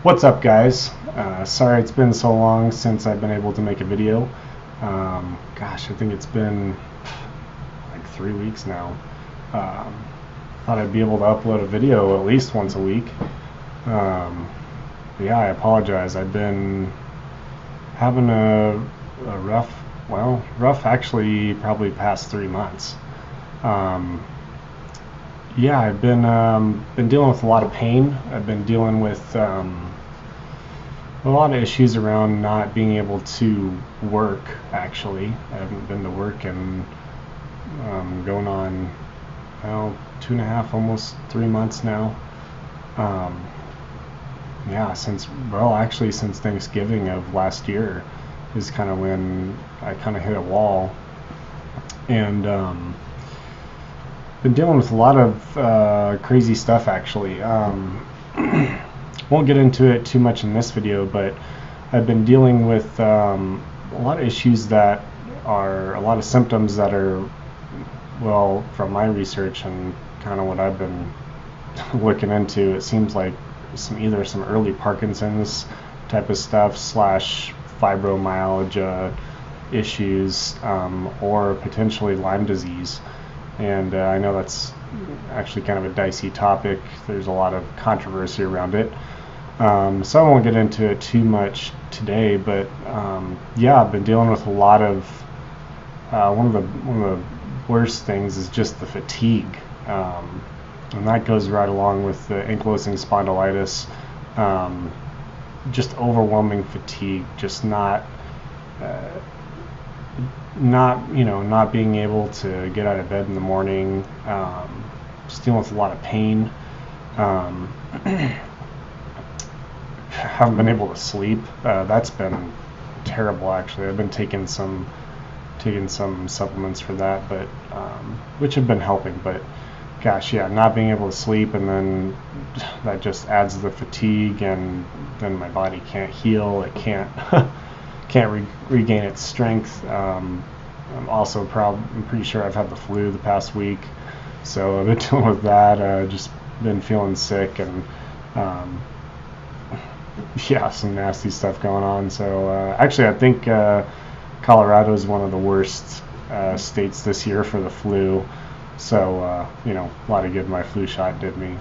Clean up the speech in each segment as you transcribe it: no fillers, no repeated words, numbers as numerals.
What's up, guys? Sorry it's been so long since I've been able to make a video. Gosh, I think it's been like 3 weeks now. Thought I'd be able to upload a video at least once a week. But yeah, I apologize. I've been having a rough actually probably past 3 months. Yeah, I've been dealing with a lot of pain. I've been dealing with a lot of issues around not being able to work. Actually, I haven't been to work in going on 2.5, almost 3 months now. Yeah, since Thanksgiving of last year is kind of when I kind of hit a wall, and been dealing with a lot of crazy stuff actually. Won't get into it too much in this video, but I've been dealing with a lot of issues that are a lot of symptoms that are, well, from my research and kind of what I've been looking into, it seems like either some early Parkinson's type of stuff slash fibromyalgia issues, or potentially Lyme disease. And I know that's actually kind of a dicey topic. There's a lot of controversy around it. So I won't get into it too much today, but yeah, I've been dealing with a lot of one of the worst things is just the fatigue, and that goes right along with the ankylosing spondylitis. Just overwhelming fatigue, just not being able to get out of bed in the morning, just dealing with a lot of pain. Haven't been able to sleep. That's been terrible actually. I've been taking some supplements for that, but which have been helping, but gosh, yeah, not being able to sleep, and then that just adds to the fatigue, and then my body can't heal. It can't regain its strength. I'm pretty sure I've had the flu the past week, so I've been dealing with that. Just been feeling sick, and yeah, some nasty stuff going on. So actually, I think Colorado is one of the worst states this year for the flu. So a lot of good my flu shot did me.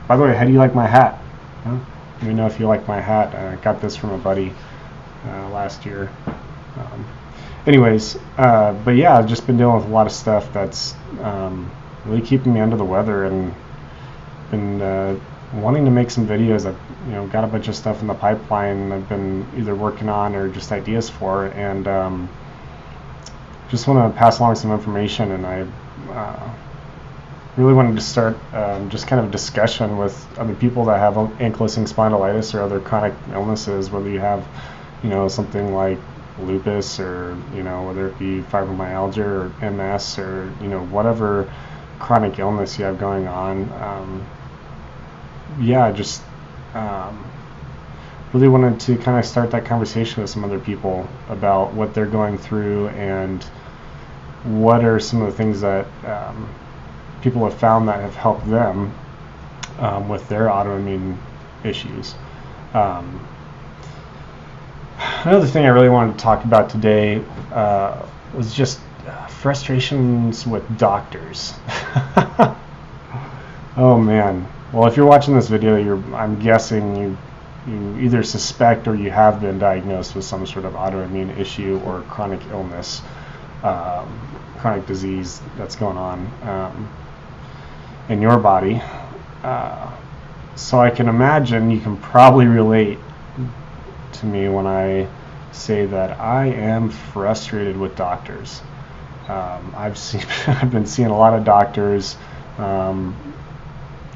By the way, how do you like my hat? Huh? Let me know if you like my hat. I got this from a buddy last year. Anyways, but yeah, I've just been dealing with a lot of stuff that's really keeping me under the weather, and been wanting to make some videos. I've got a bunch of stuff in the pipeline I've been either working on or just ideas for, and just want to pass along some information. And I really wanted to start just kind of a discussion with other people that have ankylosing spondylitis or other chronic illnesses, whether you have something like lupus, or whether it be fibromyalgia or MS, or whatever chronic illness you have going on. Yeah, just really wanted to kind of start that conversation with some other people about what they're going through, and what are some of the things that people have found that have helped them with their autoimmune issues. Another thing I really wanted to talk about today was just frustrations with doctors. Oh man. Well, if you're watching this video, I'm guessing you either suspect or you have been diagnosed with some sort of autoimmune issue or chronic illness, chronic disease that's going on in your body. So I can imagine you can probably relate to me when I say that I am frustrated with doctors. I've been seeing a lot of doctors.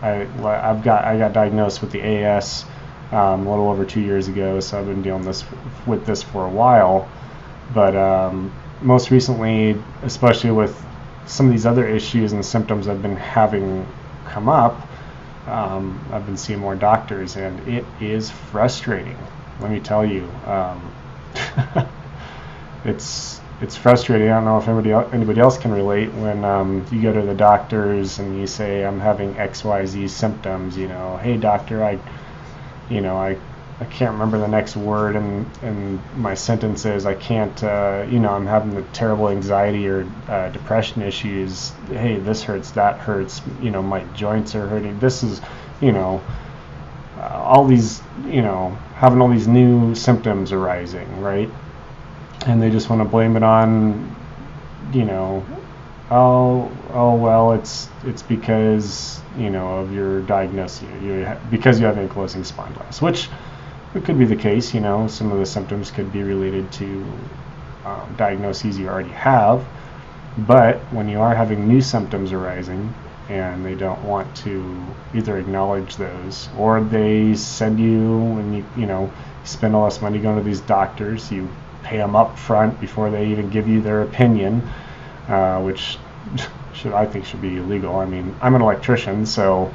I got diagnosed with the AS a little over 2 years ago, so I've been dealing with this for a while. But most recently, especially with some of these other issues and symptoms I've been having come up, I've been seeing more doctors, and it is frustrating. Let me tell you, it's frustrating. I don't know if anybody else can relate when you go to the doctors and you say, I'm having XYZ symptoms. Hey doctor, I I can't remember the next word in my sentences. I can't, I'm having the terrible anxiety or depression issues. Hey, this hurts, that hurts. My joints are hurting. This is, all these, having all these new symptoms arising, right? And they just want to blame it on, oh well, it's because of your diagnosis, because you have ankylosing spondylitis, which it could be the case. Some of the symptoms could be related to diagnoses you already have, but when you are having new symptoms arising and they don't want to either acknowledge those, or they send you, when you spend all this money going to these doctors, you pay them up front before they even give you their opinion, which I think should be illegal. I mean, I'm an electrician, so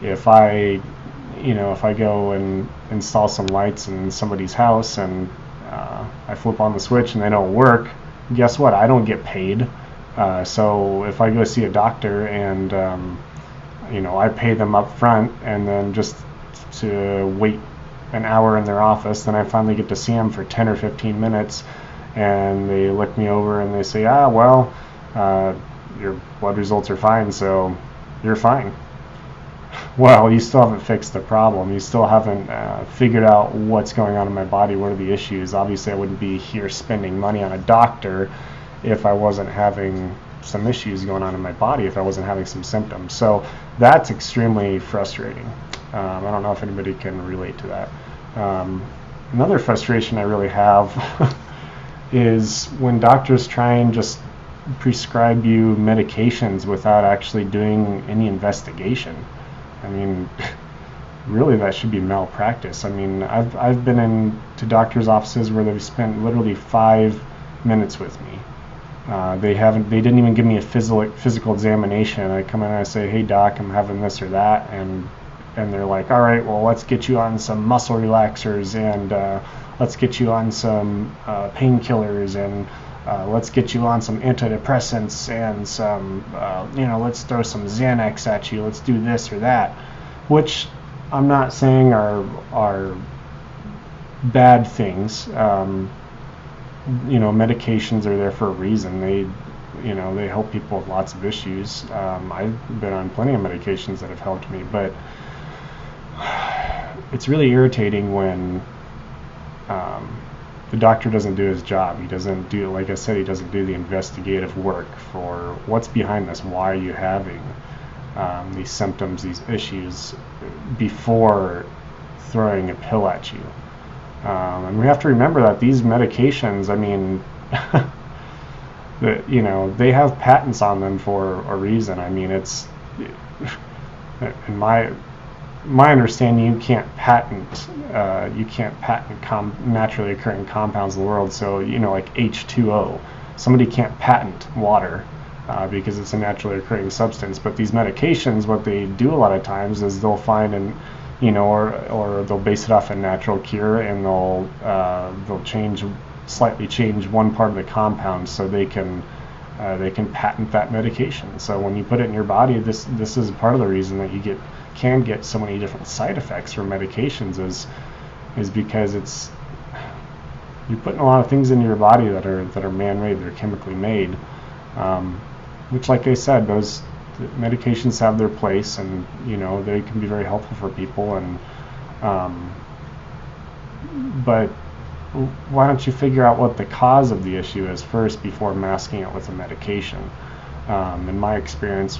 if I go and install some lights in somebody's house and I flip on the switch and they don't work, guess what? I don't get paid. So if I go see a doctor and I pay them up front and then just to wait an hour in their office, then I finally get to see them for 10 or 15 minutes, and they look me over and they say, well, your blood results are fine, so you're fine. Well, you still haven't fixed the problem. You still haven't figured out what's going on in my body. What are the issues? Obviously, I wouldn't be here spending money on a doctor if I wasn't having some issues going on in my body, if I wasn't having some symptoms. So that's extremely frustrating. I don't know if anybody can relate to that. Another frustration I really have is when doctors try and just prescribe you medications without actually doing any investigation. I mean, really, that should be malpractice. I mean, I've been into doctors' offices where they've spent literally 5 minutes with me. They didn't even give me a physical examination. I come in and I say, hey doc, I'm having this or that, and they're like, all right, well, let's get you on some muscle relaxers, and let's get you on some painkillers, and let's get you on some antidepressants, and some, let's throw some Xanax at you, let's do this or that, which I'm not saying are bad things. Medications are there for a reason. They help people with lots of issues. I've been on plenty of medications that have helped me, but it's really irritating when the doctor doesn't do his job. He doesn't do, like I said, he doesn't do the investigative work for what's behind this. Why are you having these symptoms, these issues, before throwing a pill at you? And we have to remember that these medications, I mean, they have patents on them for a reason. I mean, it's, in my understanding, you can't patent naturally occurring compounds in the world. So, like H2O, somebody can't patent water because it's a naturally occurring substance. But these medications, what they do a lot of times is they'll find or they'll base it off a natural cure, and they'll slightly change one part of the compound so they can patent that medication. So when you put it in your body, this is part of the reason that you can get so many different side effects from medications is because you're putting a lot of things into your body that are man-made, they're chemically made, which, like I said, those medications have their place, and they can be very helpful for people, and but why don't you figure out what the cause of the issue is first before masking it with a medication? In my experience,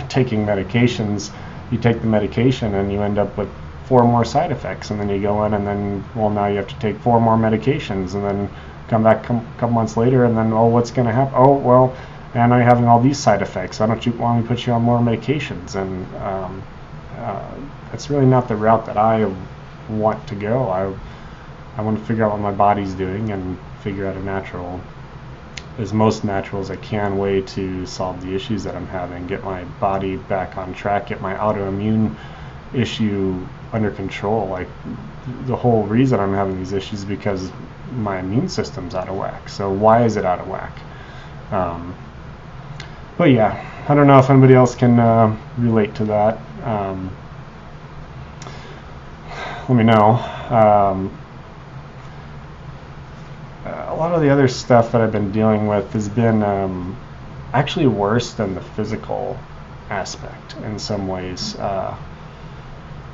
taking medications, you take the medication and you end up with 4 more side effects, and then you go in and then, well, now you have to take 4 more medications, and then come back a couple months later, and then, what's going to happen? Oh, well, and I'm having all these side effects. Why don't me put you on more medications? And that's really not the route that I want to go. I want to figure out what my body's doing and figure out as most natural as I can way to solve the issues that I'm having, get my body back on track, get my autoimmune issue under control. Like, the whole reason I'm having these issues is because my immune system's out of whack. So why is it out of whack? But yeah, I don't know if anybody else can relate to that. let me know. A lot of the other stuff that I've been dealing with has been actually worse than the physical aspect in some ways.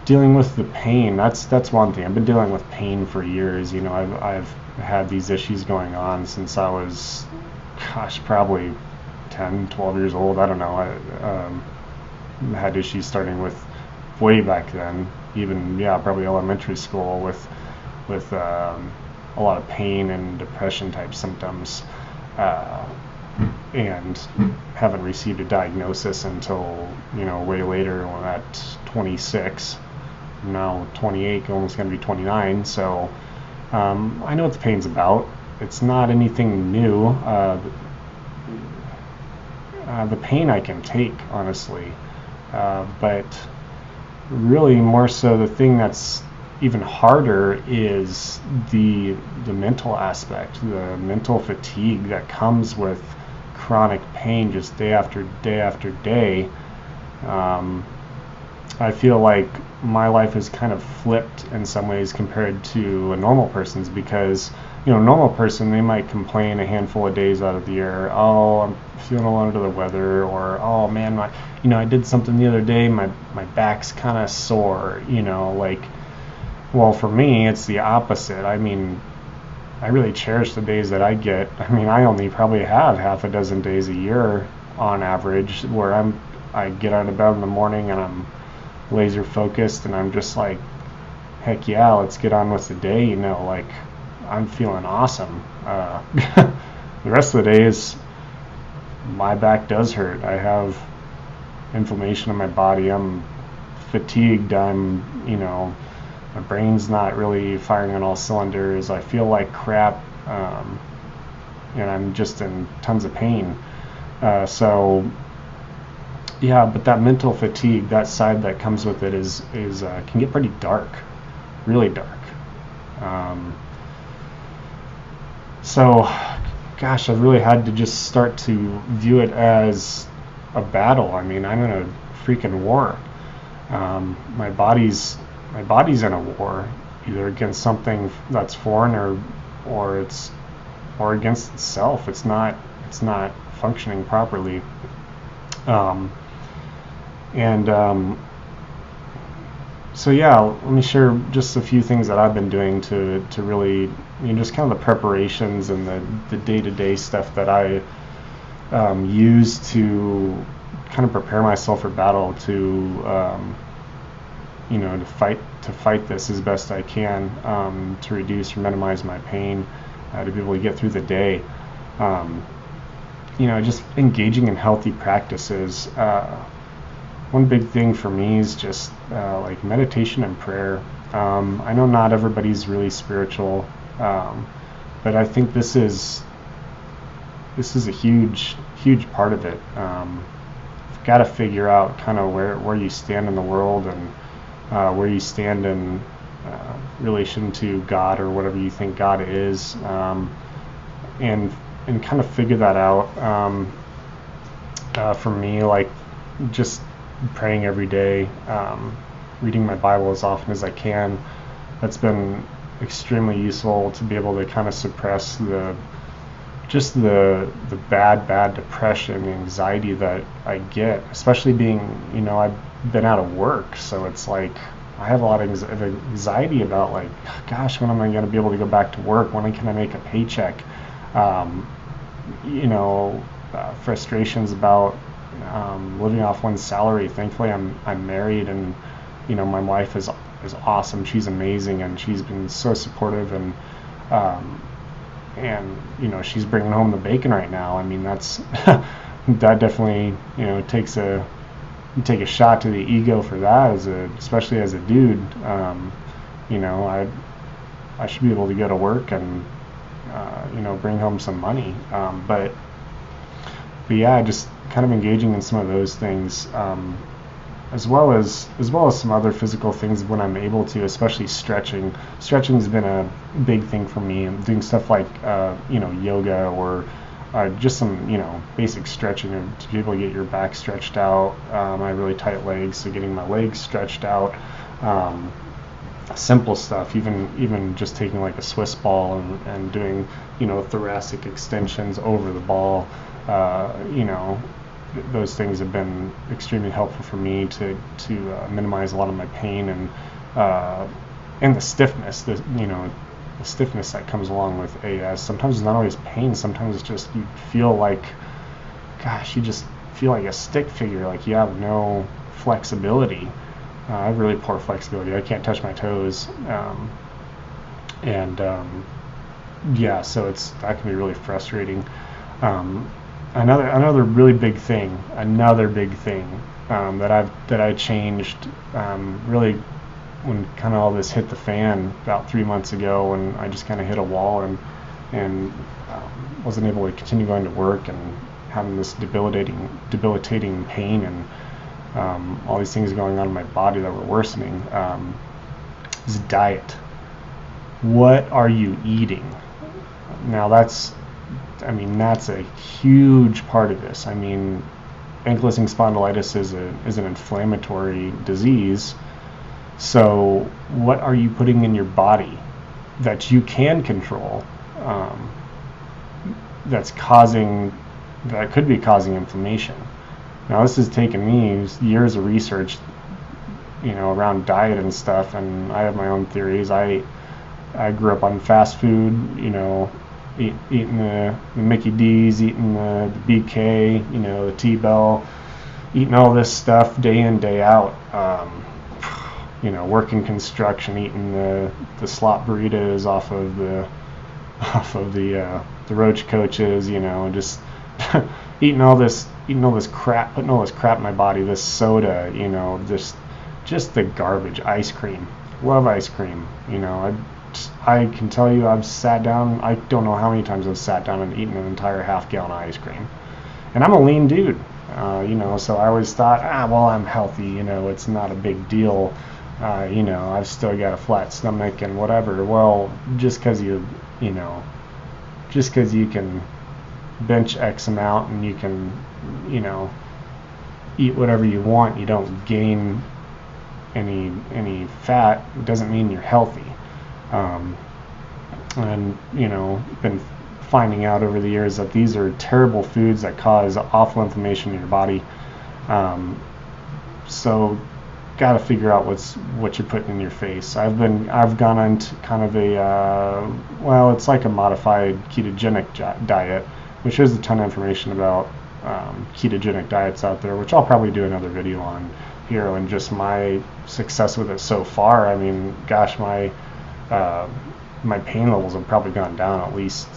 Dealing with the pain, that's one thing. I've been dealing with pain for years. You know, I've had these issues going on since I was, gosh, probably 10, 12 years old. I don't know. I had issues starting with way back then, even, yeah, probably elementary school, with a lot of pain and depression type symptoms, and haven't received a diagnosis until, you know, way later when I'm at 26. I'm now 28, almost going to be 29, so I know what the pain's about. It's not anything new. The pain I can take, honestly, but really more so the thing that's even harder is the mental aspect, the mental fatigue that comes with chronic pain just day after day after day. I feel like my life is kind of flipped in some ways compared to a normal person's, because, you know, a normal person, they might complain a handful of days out of the year. Oh, I'm feeling a little under the weather, or oh man, I did something the other day, my back's kind of sore, you know, like, well, for me, it's the opposite. I mean, I really cherish the days that I get. I mean, I only probably have half a dozen days a year on average where I get out of bed in the morning and I'm laser focused and I'm just like, heck yeah, let's get on with the day, you know, like, I'm feeling awesome. The rest of the days, my back does hurt. I have inflammation in my body. I'm fatigued. You know, my brain's not really firing on all cylinders. I feel like crap, and I'm just in tons of pain. So yeah, but that mental fatigue, that side that comes with it is can get pretty dark, really dark. So, gosh, I've really had to just start to view it as a battle. I mean, I'm in a freaking war. My body's in a war, either against something that's foreign or against itself. It's not functioning properly. So yeah, let me share just a few things that I've been doing to really, you know, just kind of the preparations and the day-to-day stuff that I use to kind of prepare myself for battle, to you know, to fight this as best I can, to reduce or minimize my pain, to be able to get through the day. You know, just engaging in healthy practices. One big thing for me is just like meditation and prayer. I know not everybody's really spiritual, but I think this is a huge part of it. You've got to figure out kind of where you stand in the world, and where you stand in relation to God, or whatever you think God is, and kind of figure that out. For me, like, just praying every day, reading my Bible as often as I can. That's been extremely useful to be able to kind of suppress the bad depression, the anxiety that I get, especially being, you know, I've been out of work, so it's like I have a lot of anxiety about, like, gosh, when am I going to be able to go back to work? When can I make a paycheck? You know, frustrations about living off one's salary. Thankfully, I'm married, and, you know, my wife is awesome. She's amazing, and she's been so supportive, and you know, she's bringing home the bacon right now. I mean, that's that definitely, you know, takes you take a shot to the ego for that, especially as a dude. You know, I should be able to go to work and you know, bring home some money. But yeah, just kind of engaging in some of those things, as well as some other physical things when I'm able to, especially stretching. Stretching's been a big thing for me. I'm doing stuff like you know, yoga, or just some, you know, basic stretching to be able to get your back stretched out. I have really tight legs, so getting my legs stretched out. simple stuff, even just taking like a Swiss ball and doing, thoracic extensions over the ball, those things have been extremely helpful for me to minimize a lot of my pain and the stiffness, the stiffness that comes along with AS. Sometimes it's not always pain. Sometimes it's just you feel like, gosh, you just feel like a stick figure, like you have no flexibility. I have really poor flexibility. I can't touch my toes, yeah, so that can be really frustrating. Another really big thing, that I changed, really when kind of all this hit the fan about 3 months ago, when I just kind of hit a wall and wasn't able to continue going to work and having this debilitating pain and all these things going on in my body that were worsening, is diet. What are you eating? Now that's a huge part of this. I mean, ankylosing spondylitis is an inflammatory disease. So what are you putting in your body that you can control, that could be causing inflammation? Now, this has taken me years of research, around diet and stuff, and I have my own theories. I grew up on fast food, eating the Mickey D's, eating the BK, the T-Bell, eating all this stuff day in, day out. Working construction, eating the slop burritos off of the roach coaches, just eating all this crap, putting all this crap in my body, this soda, just the garbage. Ice cream, love ice cream. I can tell you, I've sat down, I don't know how many times I've sat down and eaten an entire half-gallon of ice cream. And I'm a lean dude, so I always thought, well, I'm healthy, it's not a big deal. I've still got a flat stomach and whatever. Well, just because you can bench X amount and you can, eat whatever you want, you don't gain any fat, doesn't mean you're healthy. Been finding out over the years that these are terrible foods that cause awful inflammation in your body. So got to figure out what you're putting in your face. I've gone on to kind of it's like a modified ketogenic diet, which there's a ton of information about ketogenic diets out there, which I'll probably do another video on here, and just my success with it so far. I mean, gosh, my pain levels have probably gone down at least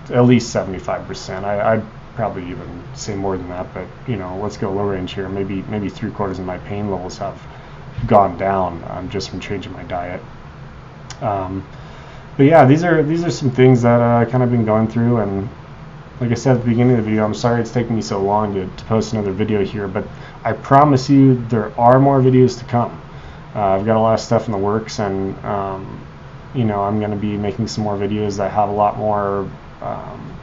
75%. I'd probably even say more than that, but let's go low range here. Maybe 3/4 of my pain levels have gone down just from changing my diet. But yeah, these are some things that I kind of been going through, and like I said at the beginning of the video, I'm sorry it's taking me so long to post another video here, but I promise you there are more videos to come. I've got a lot of stuff in the works, and I'm going to be making some more videos that have a lot more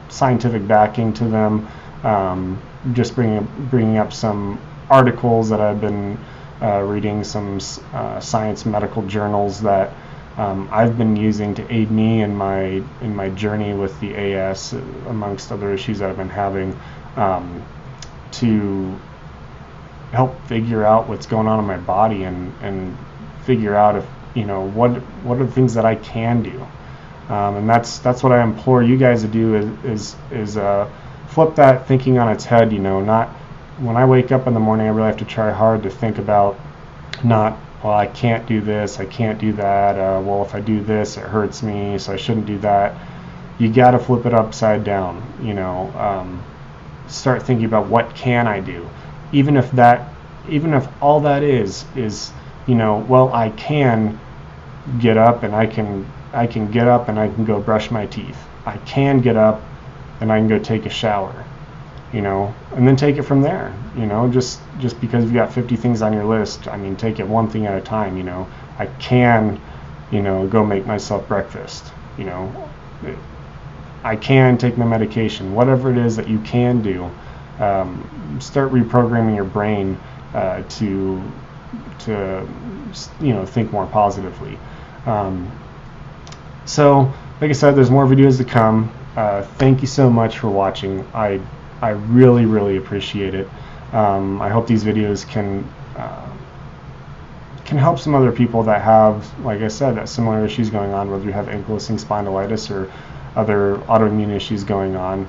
scientific backing to them. Just bringing up some articles that I've been reading, some science medical journals that I've been using to aid me in my journey with the AS, amongst other issues that I've been having, to help figure out what's going on in my body and figure out if what are the things that I can do. And that's what I implore you guys to do is flip that thinking on its head. Not when I wake up in the morning, I really have to try hard to think about not, well, I can't do this, I can't do that, well, if I do this it hurts me, so I shouldn't do that. You got to flip it upside down. Start thinking about what can I do, even if all that is well, I can get up and I can get up and I can go brush my teeth. I can get up and I can go take a shower, and then take it from there. Just because you've got 50 things on your list, take it one thing at a time. I can, go make myself breakfast. I can take my medication. Whatever it is that you can do, start reprogramming your brain to think more positively. So, like I said, there's more videos to come. Thank you so much for watching. I really, really appreciate it. I hope these videos can help some other people that have, like I said, that similar issues going on, whether you have ankylosing spondylitis or other autoimmune issues going on.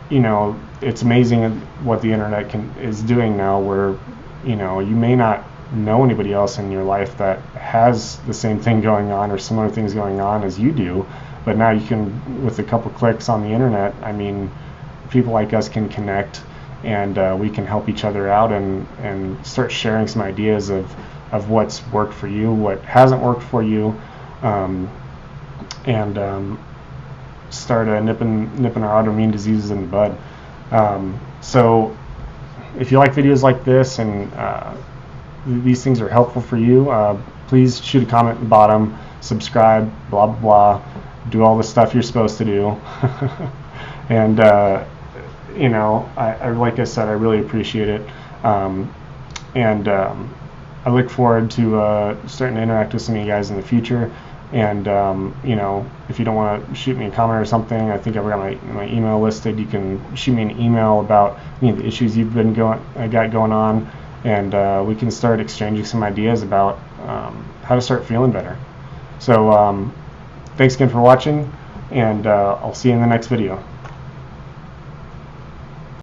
You know, it's amazing what the internet is doing now, where, you know, you may not know anybody else in your life that has the same thing going on or similar things going on as you do, but now you can, with a couple clicks on the internet, I mean, people like us can connect, and we can help each other out and start sharing some ideas of what's worked for you, what hasn't worked for you, and start nipping our autoimmune diseases in the bud. So if you like videos like this and these things are helpful for you, please shoot a comment at the bottom, subscribe, blah blah blah, do all the stuff you're supposed to do. And you know, I like I said, I really appreciate it, and I look forward to starting to interact with some of you guys in the future. And you know, if you don't want to shoot me a comment or something, I think I've got my email listed. You can shoot me an email about any of the issues you've got going on, and we can start exchanging some ideas about how to start feeling better. So thanks again for watching, and I'll see you in the next video.